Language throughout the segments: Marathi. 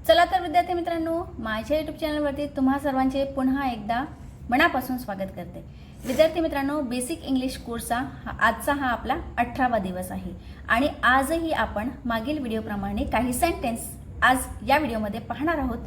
चला तर विद्यार्थी मित्रांनो, माझ्या यूट्यूब चॅनलवरती तुम्हा सर्वांचे पुन्हा एकदा मनापासून स्वागत करते। विद्यार्थी मित्रांनो, बेसिक इंग्लिश कोर्सचा आजचा हा आपला 18वा दिवस आहे आणि आजही आपण मागील व्हिडिओप्रमाणे काही सेंटेन्स आज या व्हिडिओमध्ये पाहणार आहोत।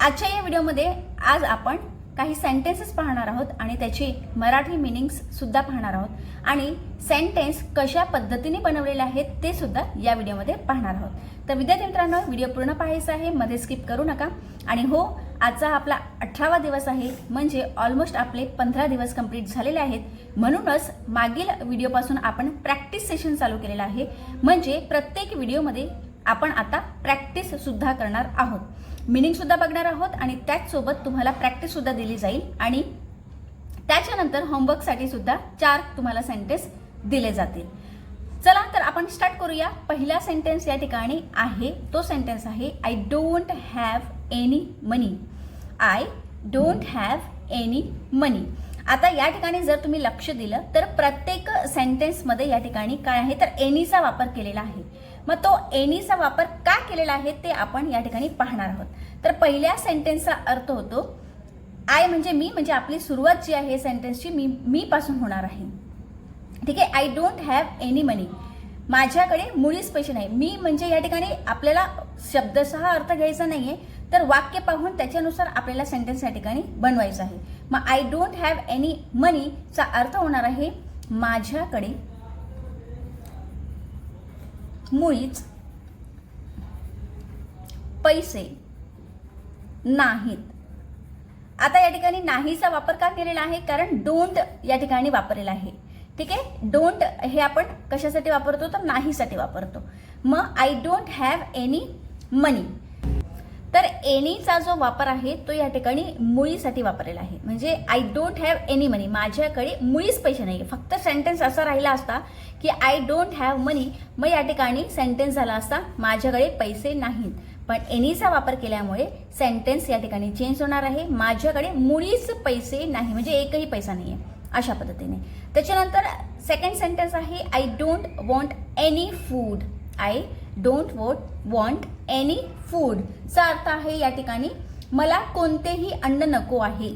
आजच्या या व्हिडिओमध्ये आज आपण काही सेंटेन्सेस पाहणार आहोत आणि त्याची मराठी मीनिंग्स सुद्धा पाहणार आहोत आणि सेंटेन्स कशा पद्धतीने बनवलेले आहेत ते सुद्धा या व्हिडिओमध्ये पाहणार आहोत। तर विद्यार्थी मित्रांनो, व्हिडिओ पूर्ण पाहायचा आहे, मध्ये स्किप करू नका। आणि हो, आजचा आपला 18वा दिवस आहे, म्हणजे ऑलमोस्ट आपले 15 दिवस कंप्लीट झालेले आहेत। म्हणूनच मागील व्हिडिओपासून आपण प्रॅक्टिस सेशन चालू केलेला आहे, म्हणजे प्रत्येक व्हिडिओमध्ये आपण आता प्रॅक्टिस सुद्धा करणार आहोत, मीनिंग सुद्धा बघणार आहोत आणि त्याचसोबत तुम्हाला प्रॅक्टिस सुद्धा दिली जाईल आणि त्याच्यानंतर होमवर्कसाठी सुद्धा 4 तुम्हाला सेंटेन्स दिले जातील। चला तर आपण स्टार्ट करूया। पहिला सेंटेन्स या ठिकाणी आहे, तो सेंटेन्स आहे I don't have any money. I don't have any money. आता या ठिकाणी जर तुम्ही लक्ष दिलं तर प्रत्येक सेंटेन्समध्ये या ठिकाणी काय आहे तर एनीचा वापर केलेला आहे। मग तो एनीचा वापर का केलेला आहे ते आपण या ठिकाणी पाहणार आहोत। तर पहिल्या सेंटेन्सचा अर्थ होतो आय म्हणजे मी, म्हणजे आपली सुरुवात जी आहे सेंटेन्सची मी पासून होणार आहे। ठीक आहे, आय डोंट हॅव एनी मनी, माझ्याकडे मुळीच पैसे नाही। मी म्हणजे या ठिकाणी आपल्याला शब्दशः अर्थ घ्यायचा नाहीये, तर वाक्य पाहून त्याच्यानुसार आपल्याला सेंटेन्स या ठिकाणी बनवायचं आहे। मग आय डोंट हॅव एनी मनी चा अर्थ होणार आहे माझ्याकडे मुळीच पैसे नाहीत। आता या ठिकाणी नाहीचा वापर का केलेला आहे, कारण डोंट या ठिकाणी वापरलेला आहे। ठीक आहे, डोंट हे आपण कशासाठी वापरतो तर नाहीसाठी वापरतो। मग आय डोंट हॅव एनी मनी, तर एनीचा जो वापर आहे तो या ठिकाणी मुळीसाठी वापरलेला आहे, म्हणजे आय डोंट हॅव एनी मनी, माझ्याकडे मुळीच पैसे नाही। फक्त सेंटेन्स असा राहिला असता की आय डोंट हॅव मनी, मग या ठिकाणी सेंटेन्स झाला असता माझ्याकडे पैसे नाहीत, पण एनीचा वापर केल्यामुळे सेंटेन्स या ठिकाणी चेंज होणार आहे, माझ्याकडे मुळीच पैसे नाही, म्हणजे एकही पैसा नाहीये अशा पद्धतीने। त्याच्यानंतर सेकंड सेंटेन्स आहे I don't want any food. I don't want any food चा अर्थ आहे या ठिकाणी मला कोणतेही अन्न नको आहे।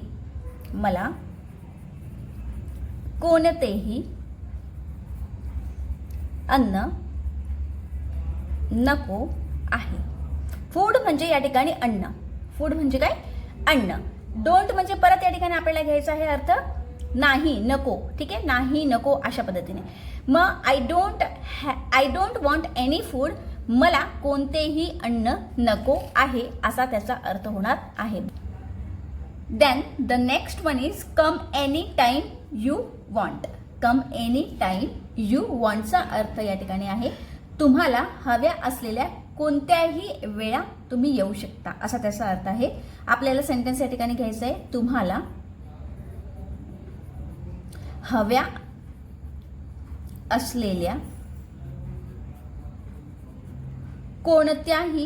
मला कोणतेही अन्न नको आहे। फूड म्हणजे या ठिकाणी अन्न, फूड म्हणजे काय अन्न। डोंट म्हणजे परत या ठिकाणी आपल्याला घ्यायचा आहे अर्थ नाही, नको। ठीक आहे, नाही, नको अशा पद्धतीने। मग I don't want any food, मला कोणतेही अन्न नको आहे असा त्याचा अर्थ होणार आहे। Then the next one is come any time you want. Come any time you वॉन्टचा अर्थ या ठिकाणी आहे तुम्हाला हव्या असलेल्या कोणत्याही वेळा तुम्ही येऊ शकता असा त्याचा अर्थ आहे। आपल्याला सेंटेन्स या ठिकाणी घ्यायचं आहे तुम्हाला हव्या असलेल्या कोणत्याही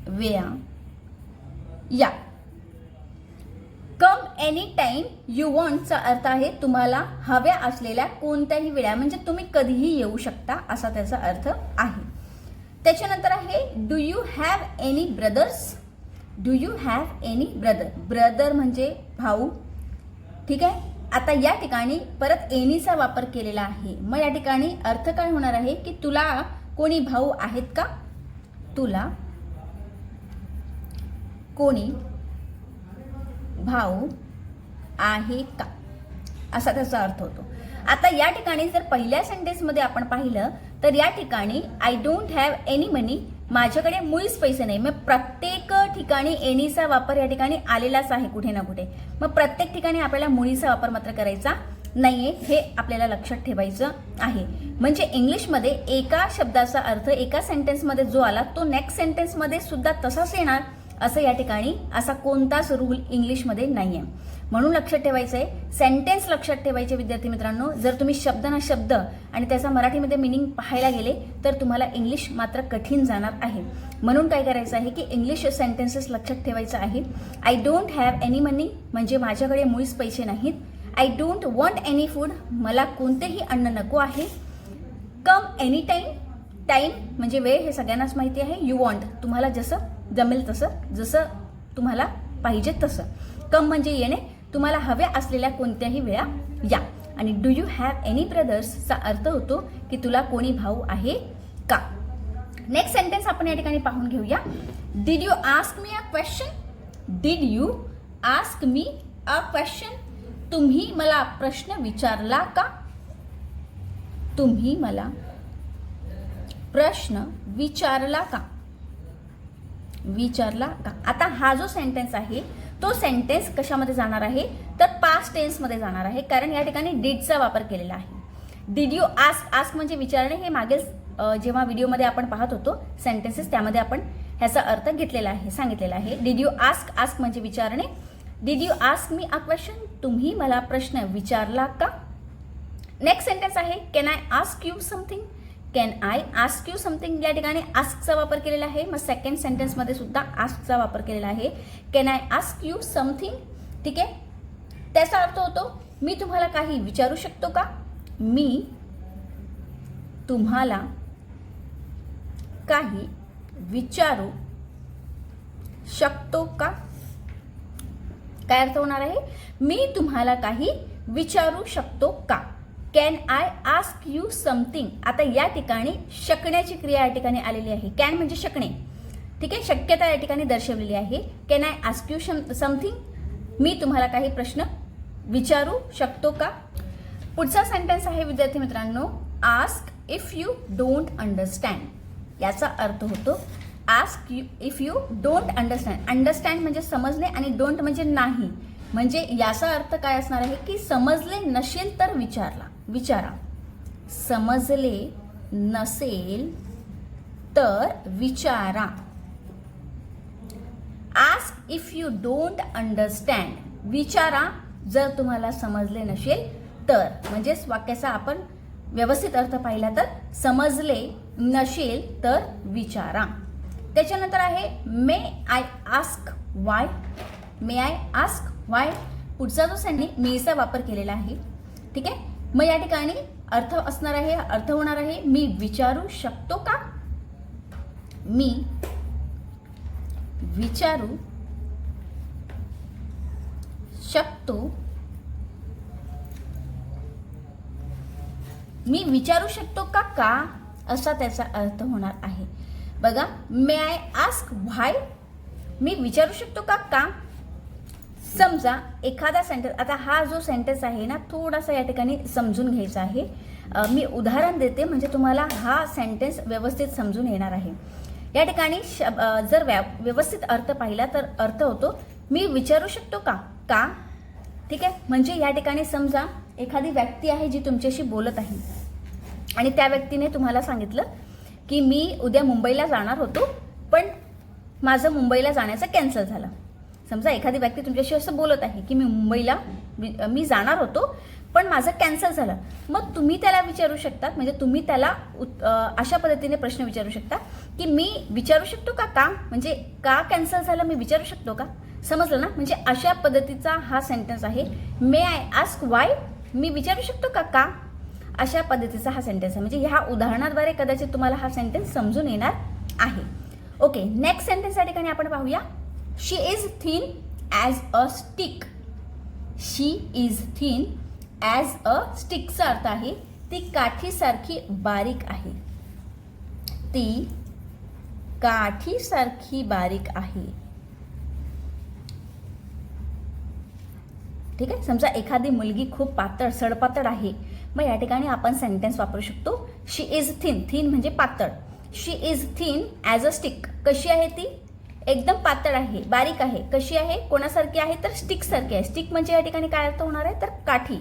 वेळा या। कम एनी टाइम यू वॉन्टचा अर्थ आहे तुम्हाला हव्या असलेल्या कोणत्याही वेळा, म्हणजे तुम्ही कधीही येऊ शकता असा त्याचा अर्थ आहे। त्याच्यानंतर आहे do you have any brothers. Do you have any brother, brother म्हणजे भाऊ। ठीक आहे, आता या ठिकाणी परत एनीचा वापर केलेला आहे, मग या ठिकाणी अर्थ काय होणार आहे की तुला कोणी भाऊ आहेत का, तुला कोणी भाऊ आहे का असा त्याचा अर्थ होतो। आता या ठिकाणी जर पहिल्या सेंटेन्समध्ये आपण पाहिलं तर या ठिकाणी आय डोंट हॅव एनी मनी, माझ्याकडे मुळीच पैसे नाही। मग प्रत्येक ठिकाणी एनीचा वापर या ठिकाणी आलेलाच आहे कुठे ना कुठे, मग प्रत्येक ठिकाणी आपल्याला मुळीचा वापर मात्र करायचा नाहीये, हे आपल्याला लक्षात ठेवायचं आहे। म्हणजे इंग्लिशमध्ये एका शब्दाचा अर्थ एका सेंटेन्समध्ये जो आला तो नेक्स्ट सेंटेन्समध्ये सुद्धा तसाच येणार असं या ठिकाणी असा कोणताच रूल इंग्लिशमध्ये नाहीये, म्हणून लक्षात ठेवायचं आहे। सेंटेन्स लक्षात ठेवायचे विद्यार्थी मित्रांनो, जर तुम्ही शब्द ना शब्द आणि त्याचा मराठीमध्ये मिनिंग पाहायला गेले तर तुम्हाला इंग्लिश मात्र कठीण जाणार आहे। म्हणून काय करायचं आहे की इंग्लिश सेंटेन्सेस लक्षात ठेवायचं आहे। आय डोंट हॅव एनी मनी म्हणजे माझ्याकडे मुळीच पैसे नाहीत। I don't want any food, मला कोणतेही अन्न नको आहे। कम एनी टाइम टाईम म्हणजे वेळ, हे सगळ्यांनाच माहिती आहे. यू वॉन्ट, तुम्हाला जसं जमेल तसं, जसं तुम्हाला पाहिजे तसं. कम म्हणजे येणे, तुम्हाला हव्या असलेल्या कोणत्याही वेळा या. आणि डू यू हॅव एनी ब्रदर्सचा अर्थ होतो की तुला कोणी भाऊ आहे का. नेक्स्ट सेंटेन्स आपण या ठिकाणी पाहून घेऊया. Did you ask me a question. Did you ask me a question. तुम्ही मला प्रश्न विचारला का. तुम्ही मला प्रश्न विचारला का. विचारला का. आता हा जो सेंटेन्स आहे तो सेंटेन्स कशामध्ये जाणार आहे तर पास्ट टेन्समध्ये जाणार आहे, कारण या ठिकाणी डिडचा वापर केलेला आहे. डिड यू आस्क, आस्क म्हणजे विचारणे, हे मागेल जेव्हा व्हिडिओमध्ये आपण पाहत होतो सेंटेन्सेस त्यामध्ये आपण ह्याचा अर्थ घेतलेला आहे, सांगितलेला आहे. डिड यू आस्क, आस्क म्हणजे विचारणे. Did you ask me a question, तुम्ही मला प्रश्न विचारला का. नेक्स्ट सेंटेन्स आहे can I ask you something. Can I ask you something, या ठिकाणी आस्कचा वापर केलेला आहे. मग सेकंड सेंटेन्समध्ये सुद्धा आस्कचा वापर केलेला आहे. Can I ask you something. ठीक आहे, त्याचा अर्थ होतो मी तुम्हाला काही विचारू शकतो का. मी तुम्हाला काही विचारू शकतो का. काय अर्थ होणार आहे, मी तुम्हाला काही विचारू शकतो का. Can I ask you something. आता या ठिकाणी शकण्याची क्रिया या ठिकाणी आलेली आहे. कॅन म्हणजे शकणे, ठीक आहे, शक्यता या ठिकाणी दर्शवलेली आहे. Can I ask you something, मी तुम्हाला काही प्रश्न विचारू शकतो का. पुढचा सेंटेन्स आहे विद्यार्थी मित्रांनो ask if you don't understand. याचा अर्थ होतो ask you if you don't understand. Understand म्हणजे समजणे आणि डोंट म्हणजे नाही. म्हणजे याचा अर्थ काय असणार आहे की समजले नसेल तर विचारा. समजले नसेल तर विचारा. Ask if you don't understand, विचारा जर तुम्हाला समजले नसेल तर. म्हणजेच वाक्याचा आपण व्यवस्थित अर्थ पाहिला तर समजले नसेल तर विचारा. त्याच्यानंतर आहे may I ask why. May I ask why, पुढचा जो सेंटेन्स मेचा वापर केलेला आहे. ठीक आहे, मग या ठिकाणी अर्थ असणार आहे, अर्थ होणार आहे मी विचारू शकतो का. मी विचारू शकतो. मी विचारू शकतो का असा त्याचा अर्थ होणार आहे. बघा, मे आय आस्क व्हाय, मी विचारू शकतो का. समजा एखादा सेंटेन्स, आता हा जो सेंटेन्स आहे ना थोडासा या ठिकाणी समजून घ्यायचा आहे. मी उदाहरण देते म्हणजे तुम्हाला हा सेंटेन्स व्यवस्थित समजून येणार आहे. या ठिकाणी जर व्यवस्थित अर्थ पाहिला तर अर्थ होतो मी विचारू शकतो का. ठीक आहे, म्हणजे या ठिकाणी समजा एखादी व्यक्ती आहे जी तुमच्याशी बोलत आहे आणि त्या व्यक्तीने तुम्हाला सांगितलं की मी उद्या मुंबईला जाणार होतो पण माझं मुंबईला जाण्याचं कॅन्सल झालं. समजा एखादी व्यक्ती तुमच्याशी असं बोलत आहे की मी मुंबईला मी जाणार होतो पण माझं कॅन्सल झालं. मग तुम्ही त्याला विचारू शकतात, म्हणजे तुम्ही त्याला अशा पद्धतीने प्रश्न विचारू शकता की मी विचारू शकतो का म्हणजे का कॅन्सल झालं मी विचारू शकतो का. समजलं ना, म्हणजे अशा पद्धतीचा हा सेंटेन्स आहे. मे आय आस्क वाय, मी विचारू शकतो का अशा पद्धतीचा हा सेंटेन्स आहे. म्हणजे ह्या उदाहरणाद्वारे कदाचित तुम्हाला हा सेंटेन्स समजून येणार आहे. ओके, नेक्स्ट सेंटेन्स या ठिकाणी आपण पाहूया. She is thin as a stick. She is thin as a स्टिकचा अर्थ आहे ती काठीसारखी बारीक आहे. ती काठीसारखी बारीक आहे. ठीक आहे, समजा एखादी मुलगी खूप पातळ सडपातळ आहे, मग या ठिकाणी आपण सेंटेन्स वापरू शकतो शी इज थिन. थिन म्हणजे पातळ. She is thin as a stick. कशी आहे ती, एकदम पातळ आहे, बारीक आहे. कशी आहे, कोणासारखी आहे तर स्टिक सारखी आहे. स्टिक म्हणजे या ठिकाणी काय अर्थ होणार आहे तर काठी.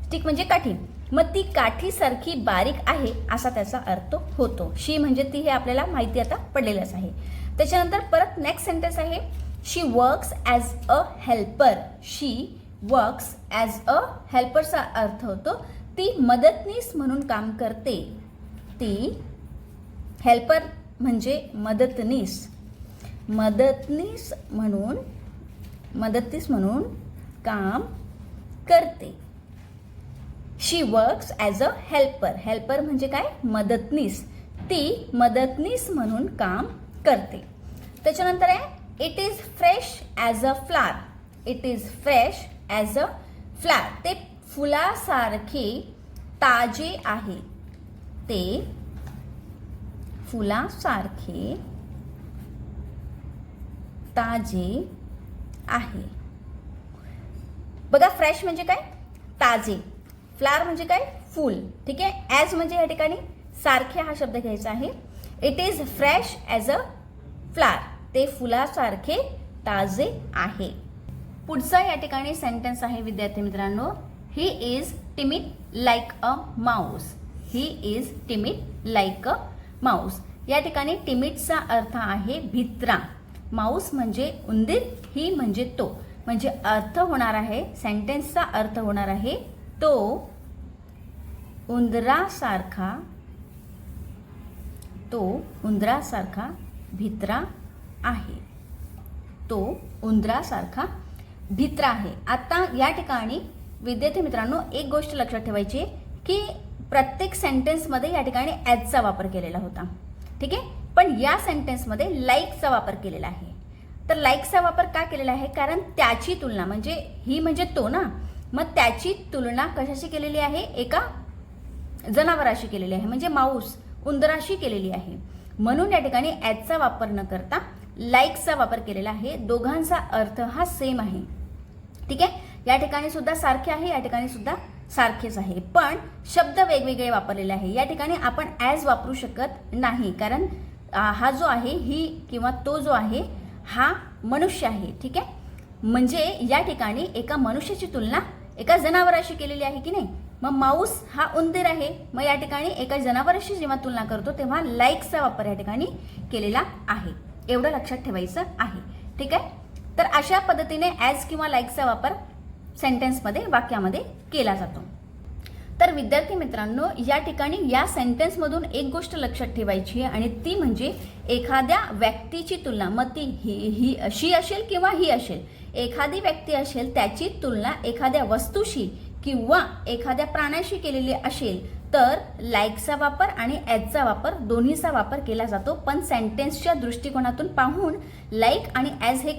स्टिक म्हणजे काठी. मग ती काठीसारखी बारीक आहे असा त्याचा अर्थ होतो. शी म्हणजे ती, हे आपल्याला माहिती आता पडलेलंच आहे. त्याच्यानंतर परत नेक्स्ट सेंटेन्स आहे she works as a helper. She works as a हेल्परचा अर्थ होतो ती मदतनीस म्हणून काम करते. ती हेल्पर म्हणजे मदतनीस. मदतनीस म्हणून काम करते. She works as a helper. Helper म्हणजे काय, मदतनीस. ती मदतनीस म्हणून काम करते. त्याच्यानंतर आहे it is fresh as a flower. It is fresh as a flower. ते फुलासारखे ताजे आहे. ते फुलासारखे ताजे आहे. बघा, फ्रेश म्हणजे काय? ताजे. फ्लावर म्हणजे काय? फूल. ठीक आहे. ॲज म्हणजे या ठिकाणी सारखे हा शब्द घ्यायचा आहे. It is fresh as a flower. ते फुलासारखे ताजे आहे. पुढचा या ठिकाणी सेंटेन्स आहे विद्यार्थी मित्रांनो, he is timid like a mouse. He is timid like a mouse. या ठिकाणी टिमिडचा अर्थ आहे भित्रा. माऊस म्हणजे उंदीर, ही म्हणजे तो. म्हणजे अर्थ होणार आहे, सेंटेन्सचा अर्थ होणार आहे तो उंदरासारखा भित्रा आहे. तो उंदरासारखा भित्रा आहे. आता या ठिकाणी विद्यार्थी मित्रांनो एक गोष्ट लक्षात ठेवायची की प्रत्येक सेंटेन्समध्ये या ठिकाणी ॲजचा वापर केलेला होता. ठीक आहे. पण या सेंटेन्समध्ये लाईकचा वापर केलेला आहे. तर लाईकचा वापर का केलेला आहे? कारण त्याची तुलना, म्हणजे ही म्हणजे तो ना, मग त्याची तुलना कशाशी केलेली आहे? एका जनावराशी केलेली आहे, म्हणजे माऊस, उंदराशी केलेली आहे. म्हणून या ठिकाणी ॲजचा वापर न करता लाईकचा वापर केलेला आहे. दोघांचा अर्थ हा सेम आहे. ठीक आहे. या ठिकाणी सुद्धा सारखे आहे, या ठिकाणी सुद्धा सारखेच आहे, पण शब्द वेगवेगळे वापरलेले आहे. या ठिकाणी आपण ॲज वापरू शकत नाही, कारण हा जो आहे, ही किंवा तो जो आहे हा मनुष्य आहे. ठीक आहे. म्हणजे या ठिकाणी एका मनुष्याची तुलना एका जनावराशी केलेली आहे की नाही. मग माऊस हा उंदीर आहे, मग या ठिकाणी एका जनावराशी जेव्हा तुलना करतो तेव्हा लाईकचा वापर या ठिकाणी केलेला आहे. एवढं लक्षात ठेवायचं आहे. ठीक आहे. तर अशा पद्धतीने ॲज किंवा लाईकचा वापर सेंटेन्समध्ये, वाक्यामध्ये केला जातो. तर विद्यार्थी मित्रांनो, या ठिकाणी या सेंटेन्समधून एक गोष्ट लक्षात ठेवायची आहे आणि ती म्हणजे एखाद्या व्यक्तीची तुलना, मग ती ही शी असेल किंवा ही असेल, एखादी व्यक्ती असेल त्याची तुलना एखाद्या वस्तूशी किंवा एखाद्या प्राण्याशी केलेली असेल तर लाईकचा वापर आणि ॲजचा वापर दोन्हीचा वापर केला जातो. पण सेंटेन्सच्या दृष्टिकोनातून पाहून लाईक आणि ॲज हे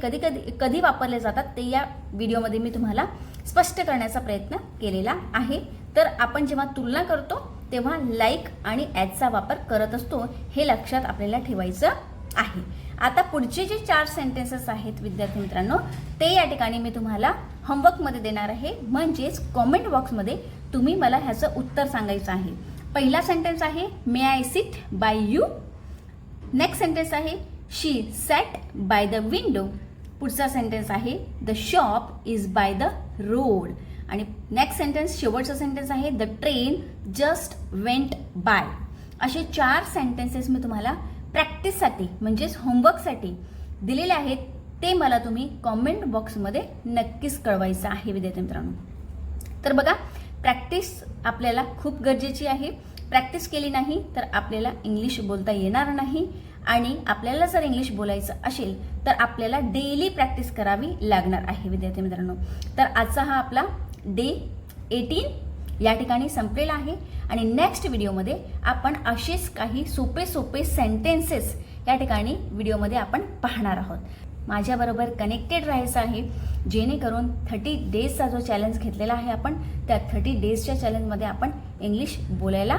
कधी वापरले जातात ते या व्हिडिओमध्ये मी तुम्हाला स्पष्ट करण्याचा प्रयत्न केलेला आहे. तर आपण जेव्हा तुलना करतो तेव्हा लाईक आणि ॲजचा वापर करत असतो, हे लक्षात आपल्याला ठेवायचं आहे. आता पुढचे जे 4 सेंटेन्सेस आहेत विद्यार्थी मित्रांनो, ते या ठिकाणी मी तुम्हाला होमवर्कमध्ये देणार आहे. म्हणजेच कॉमेंट बॉक्समध्ये तुम्ही मला ह्याचं उत्तर सांगायचं आहे. पहिला सेंटेन्स आहे may I sit by you. Next sentence आहे she sat by the window. पुढचा सेंटेन्स आहे the shop is by the road. आणि नेक्स्ट सेंटेन्स, शेवटचा सेंटेन्स आहे the train just went by. असे 4 सेंटेन्सेस मी तुम्हाला प्रॅक्टिससाठी म्हणजेच होमवर्कसाठी दिलेले आहेत. ते मला तुम्ही कॉमेंट बॉक्समध्ये नक्कीच कळवायचं आहे विद्यार्थी मित्रांनो. तर बघा, प्रॅक्टिस आपल्याला खूप गरजेची आहे. प्रॅक्टिस केली नाही तर आपल्याला इंग्लिश बोलता येणार नाही आणि आपल्याला जर इंग्लिश बोलायचं असेल तर आपल्याला डेली प्रॅक्टिस करावी लागणार आहे विद्यार्थी मित्रांनो. तर आजचा हा आपला डे 18 या ठिकाणी संपलेला आहे आणि नेक्स्ट व्हिडिओमध्ये आपण असेच काही सोपे सेंटेन्सेस या ठिकाणी व्हिडिओमध्ये आपण पाहणार आहोत. माझ्याबरोबर कनेक्टेड राहायचं आहे, जेणेकरून 30 डेजचा जो चॅलेंज घेतलेला आहे आपण, त्या 30 डेजच्या चॅलेंजमध्ये आपण इंग्लिश बोलायला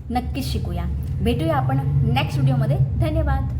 नक्कीच शिकूया. भेटूया आपण नेक्स्ट व्हिडिओमध्ये. धन्यवाद.